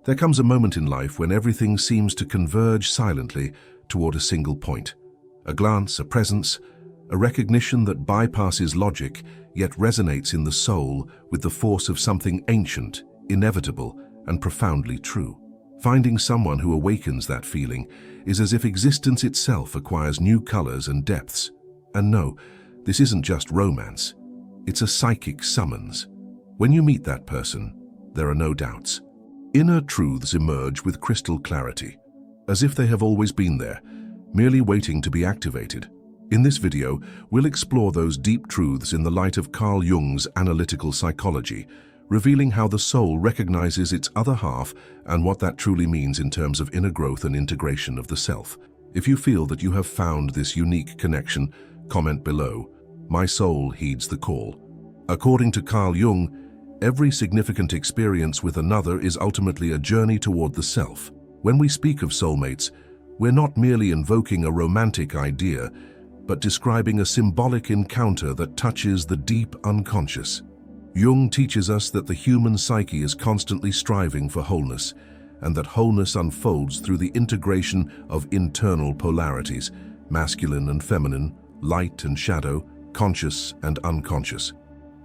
There comes a moment in life when everything seems to converge silently toward a single point. A glance, a presence, a recognition that bypasses logic yet resonates in the soul with the force of something ancient, inevitable, and profoundly true. Finding someone who awakens that feeling is as if existence itself acquires new colors and depths. And no, this isn't just romance. It's a psychic summons. When you meet that person, there are no doubts. Inner truths emerge with crystal clarity, as if they have always been there, merely waiting to be activated. In this video, we'll explore those deep truths in the light of Carl Jung's analytical psychology, revealing how the soul recognizes its other half and what that truly means in terms of inner growth and integration of the self. If you feel that you have found this unique connection, comment below. My soul heeds the call. According to Carl Jung, every significant experience with another is ultimately a journey toward the self. When we speak of soulmates, we're not merely invoking a romantic idea, but describing a symbolic encounter that touches the deep unconscious. Jung teaches us that the human psyche is constantly striving for wholeness, and that wholeness unfolds through the integration of internal polarities, masculine and feminine, light and shadow, conscious and unconscious.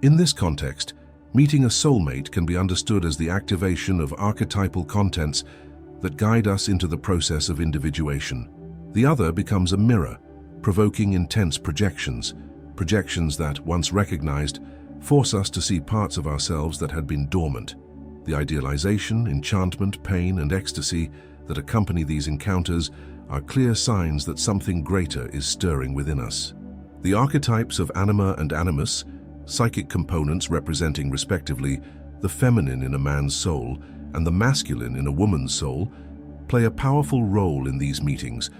In this context, meeting a soulmate can be understood as the activation of archetypal contents that guide us into the process of individuation. The other becomes a mirror, provoking intense projections that, once recognized, force us to see parts of ourselves that had been dormant. The idealization, enchantment, pain, and ecstasy that accompany these encounters are clear signs that something greater is stirring within us. The archetypes of Anima and animus, psychic components representing respectively the feminine in a man's soul and the masculine in a woman's soul, play a powerful role in these meetings.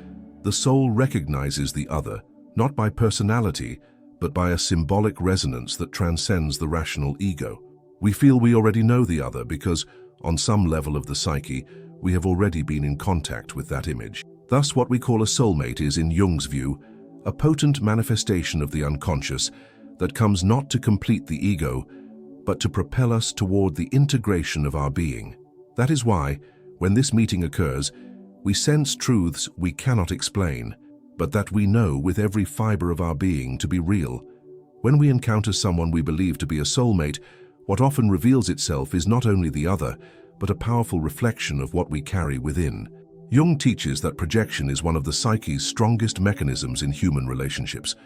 The soul recognizes the other, not by personality, but by a symbolic resonance that transcends the rational ego. We feel we already know the other because, on some level of the psyche, we have already been in contact with that image. Thus, what we call a soulmate is, in Jung's view, a potent manifestation of the unconscious that comes not to complete the ego, but to propel us toward the integration of our being. That is why, when this meeting occurs, we sense truths we cannot explain, but that we know with every fiber of our being to be real. When we encounter someone we believe to be a soulmate, what often reveals itself is not only the other, but a powerful reflection of what we carry within. Jung teaches that projection is one of the psyche's strongest mechanisms in human relationships.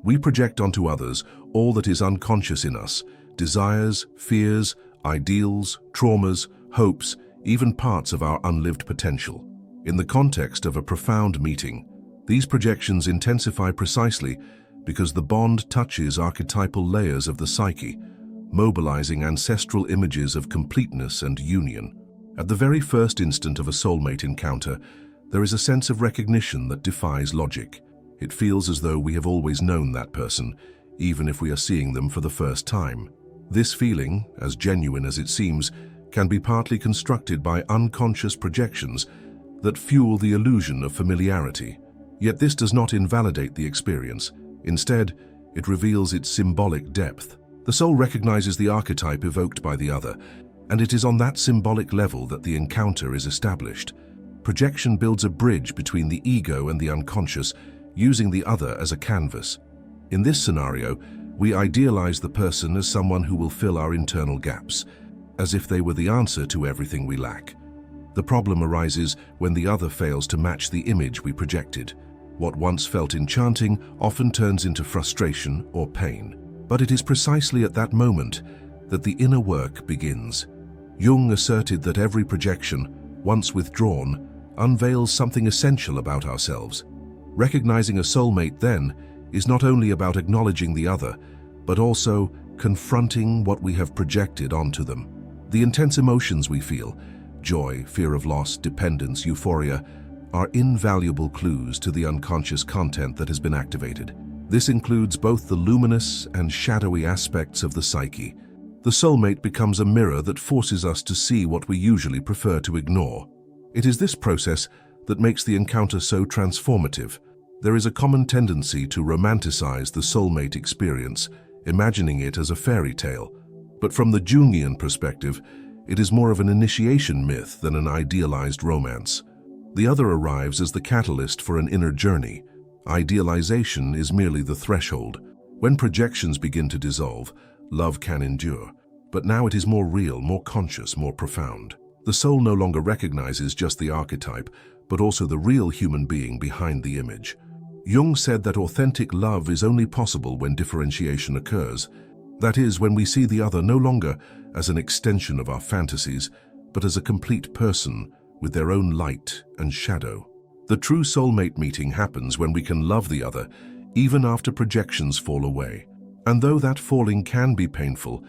We project onto others all that is unconscious in us: desires, fears, ideals, traumas, hopes, even parts of our unlived potential. In the context of a profound meeting, these projections intensify precisely because the bond touches archetypal layers of the psyche, mobilizing ancestral images of completeness and union. At the very first instant of a soulmate encounter, there is a sense of recognition that defies logic. It feels as though we have always known that person, even if we are seeing them for the first time. This feeling, as genuine as it seems, can be partly constructed by unconscious projections that fuel the illusion of familiarity. Yet this does not invalidate the experience. Instead, it reveals its symbolic depth. The soul recognizes the archetype evoked by the other, and it is on that symbolic level that the encounter is established. Projection builds a bridge between the ego and the unconscious, using the other as a canvas. In this scenario, we idealize the person as someone who will fill our internal gaps, as if they were the answer to everything we lack. The problem arises when the other fails to match the image we projected. What once felt enchanting often turns into frustration or pain. But it is precisely at that moment that the inner work begins. Jung asserted that every projection, once withdrawn, unveils something essential about ourselves. Recognizing a soulmate, then, is not only about acknowledging the other, but also confronting what we have projected onto them. The intense emotions we feel, joy, fear of loss, dependence, euphoria, are invaluable clues to the unconscious content that has been activated. This includes both the luminous and shadowy aspects of the psyche. The soulmate becomes a mirror that forces us to see what we usually prefer to ignore. It is this process that makes the encounter so transformative. There is a common tendency to romanticize the soulmate experience, imagining it as a fairy tale. But from the Jungian perspective, It is more of an initiation myth than an idealized romance. The other arrives as the catalyst for an inner journey. Idealization is merely the threshold. When projections begin to dissolve, love can endure. But now it is more real, more conscious, more profound. The soul no longer recognizes just the archetype, but also the real human being behind the image. Jung said that authentic love is only possible when differentiation occurs. That is, when we see the other no longer as an extension of our fantasies, but as a complete person with their own light and shadow. The true soulmate meeting happens when we can love the other, even after projections fall away. And though that falling can be painful,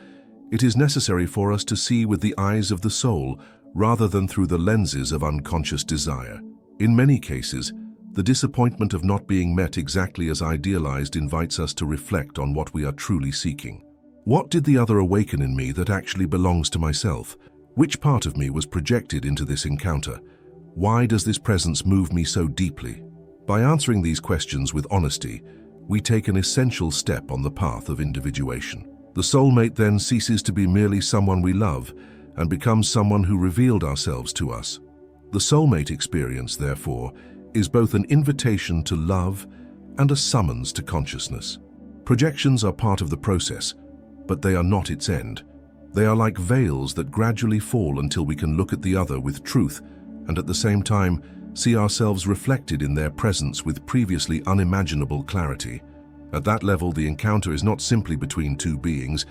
it is necessary for us to see with the eyes of the soul rather than through the lenses of unconscious desire. In many cases, the disappointment of not being met exactly as idealized invites us to reflect on what we are truly seeking. What did the other awaken in me that actually belongs to myself? Which part of me was projected into this encounter? Why does this presence move me so deeply? By answering these questions with honesty, we take an essential step on the path of individuation. The soulmate then ceases to be merely someone we love and becomes someone who revealed ourselves to us. The soulmate experience, therefore, is both an invitation to love and a summons to consciousness. Projections are part of the process, but they are not its end. They are like veils that gradually fall until we can look at the other with truth and at the same time see ourselves reflected in their presence with previously unimaginable clarity. At that level, the encounter is not simply between two beings,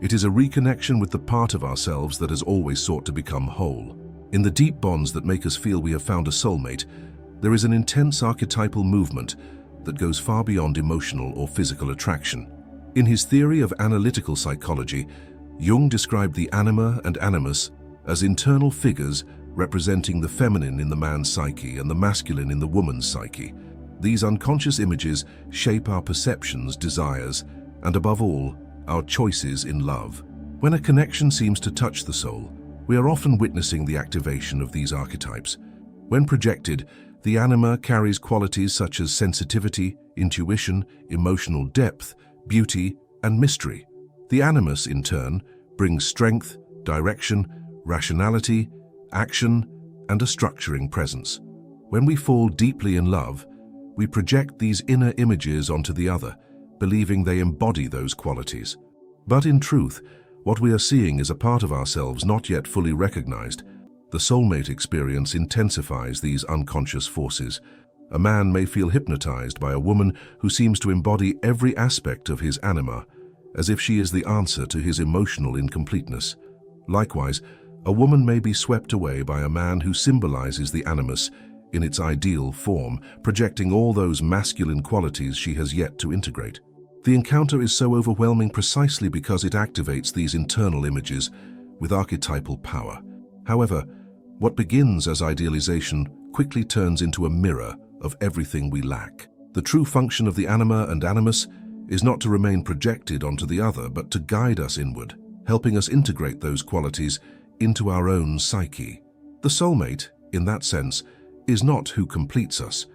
it is a reconnection with the part of ourselves that has always sought to become whole. In the deep bonds that make us feel we have found a soulmate, there is an intense archetypal movement that goes far beyond emotional or physical attraction. In his theory of analytical psychology, Jung described the anima and animus as internal figures representing the feminine in the man's psyche and the masculine in the woman's psyche. These unconscious images shape our perceptions, desires, and above all, our choices in love. When a connection seems to touch the soul, we are often witnessing the activation of these archetypes. When projected, the anima carries qualities such as sensitivity, intuition, emotional depth, beauty, and mystery. The animus, in turn, brings strength, direction, rationality, action, and a structuring presence. When we fall deeply in love, we project these inner images onto the other, believing they embody those qualities. But in truth, what we are seeing is a part of ourselves not yet fully recognized. The soulmate experience intensifies these unconscious forces. A man may feel hypnotized by a woman who seems to embody every aspect of his anima, as if she is the answer to his emotional incompleteness. Likewise, a woman may be swept away by a man who symbolizes the animus in its ideal form, projecting all those masculine qualities she has yet to integrate. The encounter is so overwhelming precisely because it activates these internal images with archetypal power. However, what begins as idealization quickly turns into a mirror of everything we lack. The true function of the anima and animus is not to remain projected onto the other, but to guide us inward, helping us integrate those qualities into our own psyche. The soulmate, in that sense, is not who completes us,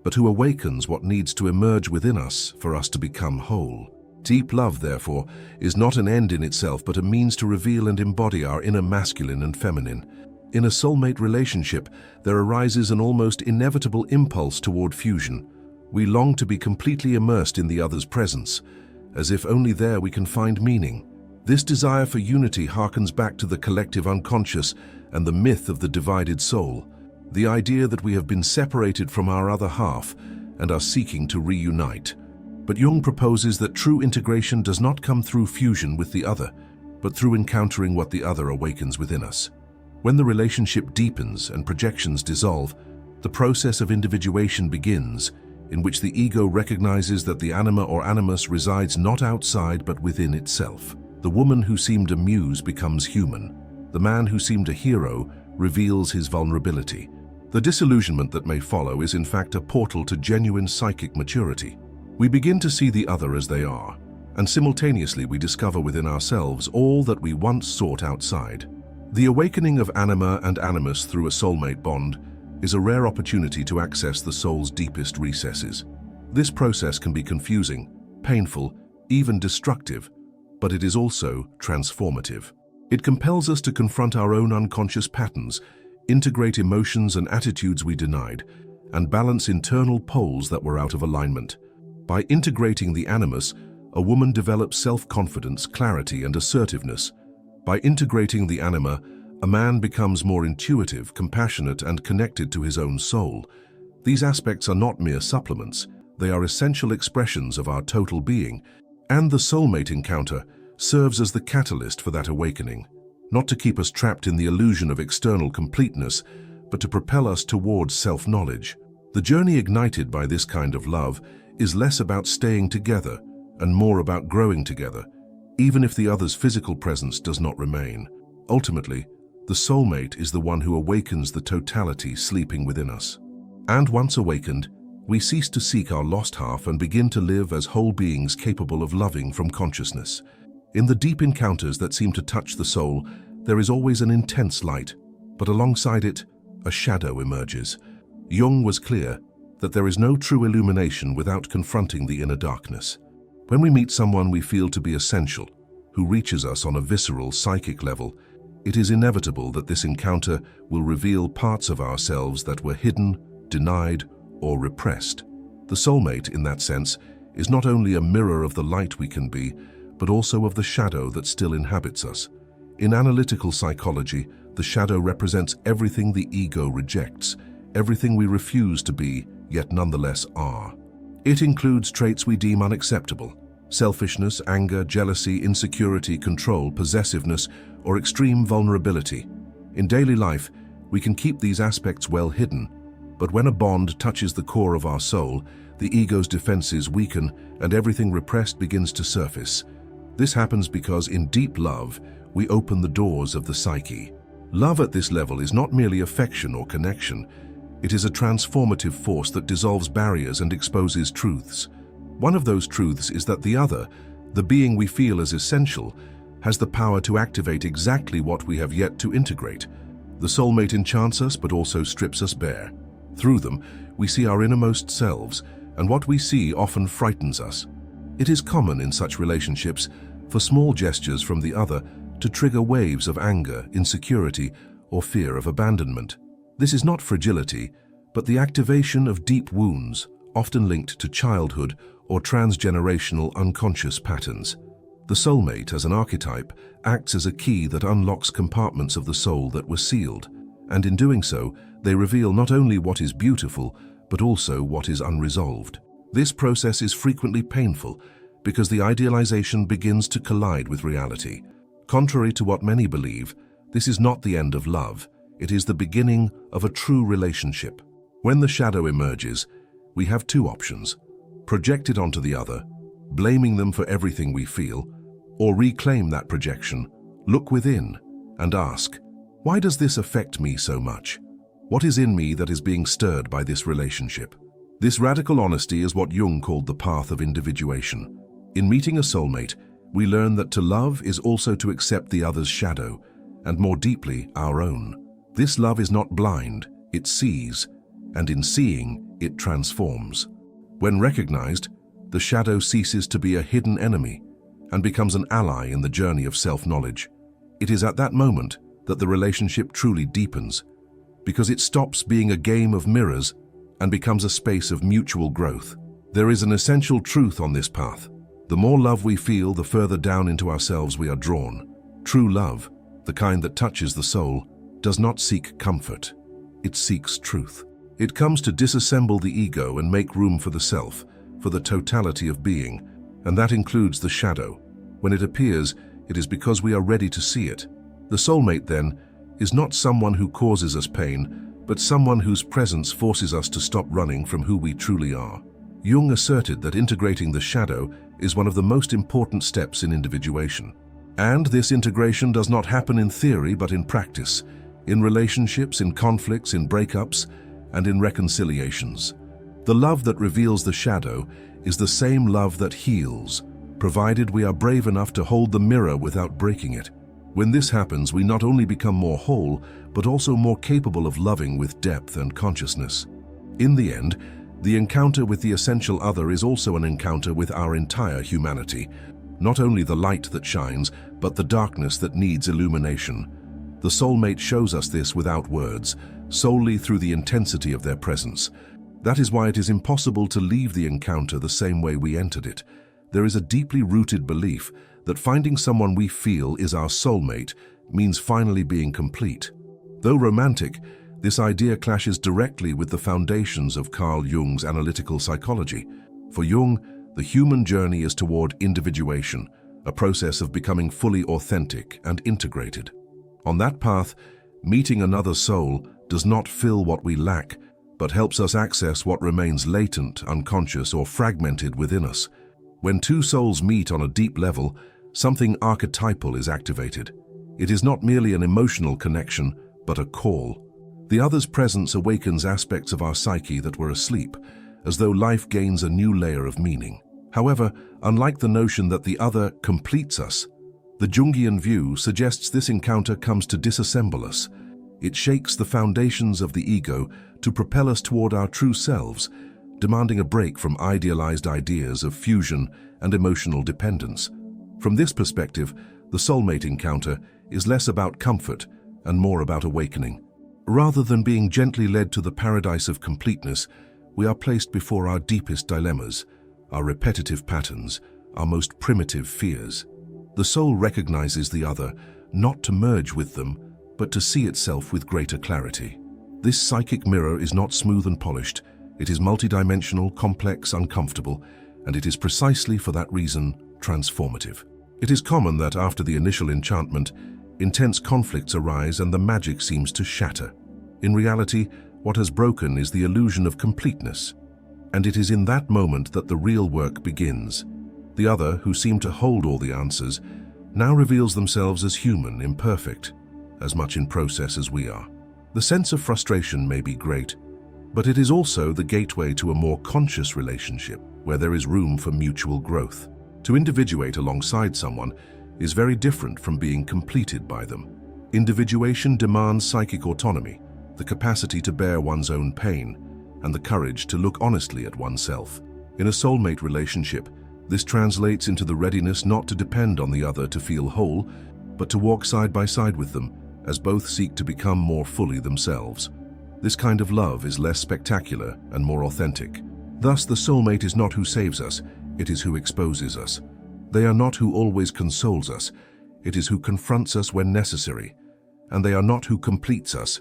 but who awakens what needs to emerge within us for us to become whole. Deep love, therefore, is not an end in itself, but a means to reveal and embody our inner masculine and feminine. In a soulmate relationship, there arises an almost inevitable impulse toward fusion. We long to be completely immersed in the other's presence, as if only there we can find meaning. This desire for unity harkens back to the collective unconscious and the myth of the divided soul, the idea that we have been separated from our other half and are seeking to reunite. But Jung proposes that true integration does not come through fusion with the other, but through encountering what the other awakens within us. When the relationship deepens and projections dissolve, the process of individuation begins, in which the ego recognizes that the anima or animus resides not outside but within itself. The woman who seemed a muse becomes human. The man who seemed a hero reveals his vulnerability. The disillusionment that may follow is in fact a portal to genuine psychic maturity. We begin to see the other as they are, and simultaneously we discover within ourselves all that we once sought outside. The awakening of anima and animus through a soulmate bond is a rare opportunity to access the soul's deepest recesses. This process can be confusing, painful, even destructive, but it is also transformative. It compels us to confront our own unconscious patterns, integrate emotions and attitudes we denied, and balance internal poles that were out of alignment. By integrating the animus, a woman develops self-confidence, clarity, and assertiveness. By integrating the anima, a man becomes more intuitive, compassionate, and connected to his own soul. These aspects are not mere supplements, they are essential expressions of our total being, and the soulmate encounter serves as the catalyst for that awakening, not to keep us trapped in the illusion of external completeness, but to propel us towards self-knowledge. The journey ignited by this kind of love is less about staying together and more about growing together, even if the other's physical presence does not remain. Ultimately, the soulmate is the one who awakens the totality sleeping within us. And once awakened, we cease to seek our lost half and begin to live as whole beings capable of loving from consciousness. In the deep encounters that seem to touch the soul, there is always an intense light, but alongside it, a shadow emerges. Jung was clear that there is no true illumination without confronting the inner darkness. When we meet someone we feel to be essential, who reaches us on a visceral, psychic level, it is inevitable that this encounter will reveal parts of ourselves that were hidden, denied, or repressed. The soulmate, in that sense, is not only a mirror of the light we can be, but also of the shadow that still inhabits us. In analytical psychology, the shadow represents everything the ego rejects, everything we refuse to be, yet nonetheless are. It includes traits we deem unacceptable: selfishness, anger, jealousy, insecurity, control, possessiveness, or extreme vulnerability. In daily life, we can keep these aspects well hidden, but when a bond touches the core of our soul, the ego's defenses weaken and everything repressed begins to surface. This happens because in deep love, we open the doors of the psyche. Love at this level is not merely affection or connection. It is a transformative force that dissolves barriers and exposes truths. One of those truths is that the other, the being we feel as essential, has the power to activate exactly what we have yet to integrate. The soulmate enchants us but also strips us bare. Through them, we see our innermost selves, and what we see often frightens us. It is common in such relationships for small gestures from the other to trigger waves of anger, insecurity, or fear of abandonment. This is not fragility, but the activation of deep wounds, often linked to childhood or transgenerational unconscious patterns. The soulmate, as an archetype, acts as a key that unlocks compartments of the soul that were sealed, and in doing so, they reveal not only what is beautiful, but also what is unresolved. This process is frequently painful because the idealization begins to collide with reality. Contrary to what many believe, this is not the end of love. It is the beginning of a true relationship. When the shadow emerges, we have two options: project it onto the other, blaming them for everything we feel, or reclaim that projection, look within, and ask, why does this affect me so much? What is in me that is being stirred by this relationship? This radical honesty is what Jung called the path of individuation. In meeting a soulmate, we learn that to love is also to accept the other's shadow, and more deeply, our own. This love is not blind, it sees, and in seeing, it transforms. When recognized, the shadow ceases to be a hidden enemy and becomes an ally in the journey of self-knowledge. It is at that moment that the relationship truly deepens, because it stops being a game of mirrors and becomes a space of mutual growth. There is an essential truth on this path. The more love we feel, the further down into ourselves we are drawn. True love, the kind that touches the soul, does not seek comfort. It seeks truth. It comes to disassemble the ego and make room for the self, for the totality of being, and that includes the shadow. When it appears, it is because we are ready to see it. The soulmate, then, is not someone who causes us pain, but someone whose presence forces us to stop running from who we truly are. Jung asserted that integrating the shadow is one of the most important steps in individuation. And this integration does not happen in theory but in practice, in relationships, in conflicts, in breakups, and in reconciliations. The love that reveals the shadow is the same love that heals, provided we are brave enough to hold the mirror without breaking it. When this happens, we not only become more whole, but also more capable of loving with depth and consciousness. In the end, the encounter with the essential other is also an encounter with our entire humanity. not only the light that shines, but the darkness that needs illumination. The soulmate shows us this without words, solely through the intensity of their presence. That is why it is impossible to leave the encounter the same way we entered it. There is a deeply rooted belief that finding someone we feel is our soulmate means finally being complete. Though romantic, this idea clashes directly with the foundations of Carl Jung's analytical psychology. For Jung, the human journey is toward individuation, a process of becoming fully authentic and integrated. On that path, meeting another soul does not fill what we lack, but helps us access what remains latent, unconscious, or fragmented within us. When two souls meet on a deep level, something archetypal is activated. It is not merely an emotional connection, but a call. The other's presence awakens aspects of our psyche that were asleep, as though life gains a new layer of meaning. However, unlike the notion that the other completes us, the Jungian view suggests this encounter comes to disassemble us. It shakes the foundations of the ego to propel us toward our true selves, demanding a break from idealized ideas of fusion and emotional dependence. From this perspective, the soulmate encounter is less about comfort and more about awakening. Rather than being gently led to the paradise of completeness, we are placed before our deepest dilemmas, our repetitive patterns, our most primitive fears. The soul recognizes the other, not to merge with them, but to see itself with greater clarity. This psychic mirror is not smooth and polished. It is multidimensional, complex, uncomfortable, and it is precisely for that reason transformative. It is common that after the initial enchantment, intense conflicts arise and the magic seems to shatter. In reality, what has broken is the illusion of completeness, and it is in that moment that the real work begins. The other, who seemed to hold all the answers, now reveals themselves as human, imperfect, as much in process as we are. The sense of frustration may be great, but it is also the gateway to a more conscious relationship where there is room for mutual growth. To individuate alongside someone is very different from being completed by them. Individuation demands psychic autonomy, the capacity to bear one's own pain, and the courage to look honestly at oneself. In a soulmate relationship, this translates into the readiness not to depend on the other to feel whole, but to walk side by side with them as both seek to become more fully themselves. This kind of love is less spectacular and more authentic. Thus, the soulmate is not who saves us, it is who exposes us. They are not who always consoles us, it is who confronts us when necessary. And they are not who completes us,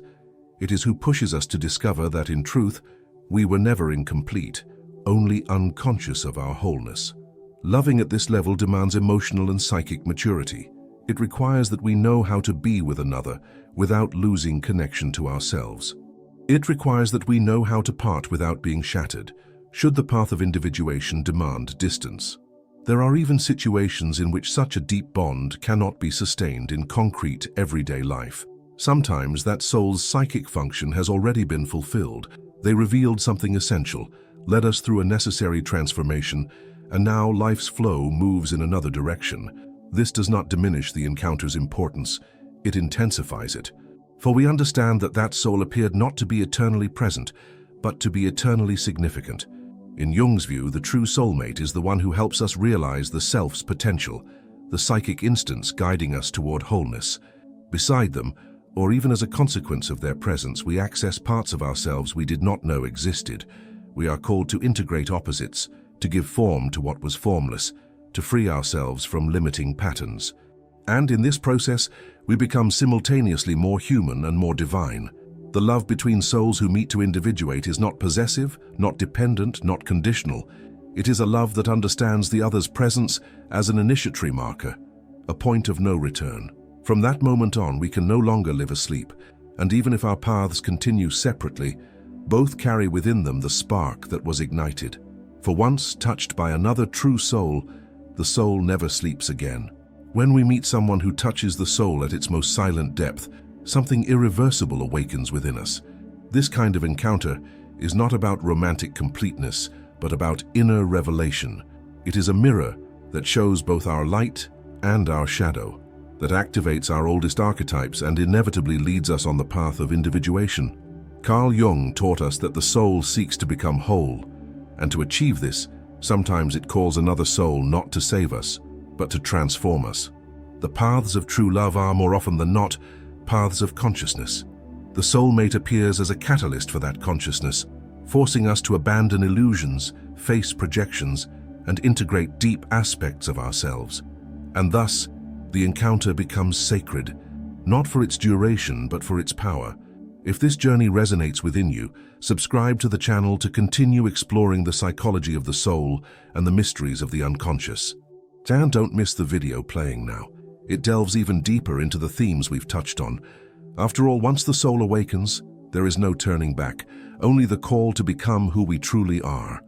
it is who pushes us to discover that in truth, we were never incomplete, only unconscious of our wholeness. Loving at this level demands emotional and psychic maturity. It requires that we know how to be with another without losing connection to ourselves. It requires that we know how to part without being shattered, should the path of individuation demand distance. There are even situations in which such a deep bond cannot be sustained in concrete, everyday life. Sometimes that soul's psychic function has already been fulfilled. They revealed something essential, led us through a necessary transformation, and now life's flow moves in another direction. This does not diminish the encounter's importance, it intensifies it. For we understand that that soul appeared not to be eternally present, but to be eternally significant. In Jung's view, the true soulmate is the one who helps us realize the self's potential, the psychic instance guiding us toward wholeness. Beside them, or even as a consequence of their presence, we access parts of ourselves we did not know existed. We are called to integrate opposites, to give form to what was formless, to free ourselves from limiting patterns. And in this process, we become simultaneously more human and more divine. The love between souls who meet to individuate is not possessive, not dependent, not conditional. It is a love that understands the other's presence as an initiatory marker, a point of no return. From that moment on, we can no longer live asleep, and even if our paths continue separately, both carry within them the spark that was ignited. For once touched by another true soul, the soul never sleeps again. When we meet someone who touches the soul at its most silent depth, something irreversible awakens within us. This kind of encounter is not about romantic completeness, but about inner revelation. It is a mirror that shows both our light and our shadow, that activates our oldest archetypes and inevitably leads us on the path of individuation. Carl Jung taught us that the soul seeks to become whole, and to achieve this, sometimes it calls another soul not to save us, but to transform us. The paths of true love are, more often than not, paths of consciousness. The soulmate appears as a catalyst for that consciousness, forcing us to abandon illusions, face projections, and integrate deep aspects of ourselves. And thus, the encounter becomes sacred, not for its duration but for its power. If this journey resonates within you, subscribe to the channel to continue exploring the psychology of the soul and the mysteries of the unconscious. And don't miss the video playing now. It delves even deeper into the themes we've touched on. After all, once the soul awakens, there is no turning back, only the call to become who we truly are.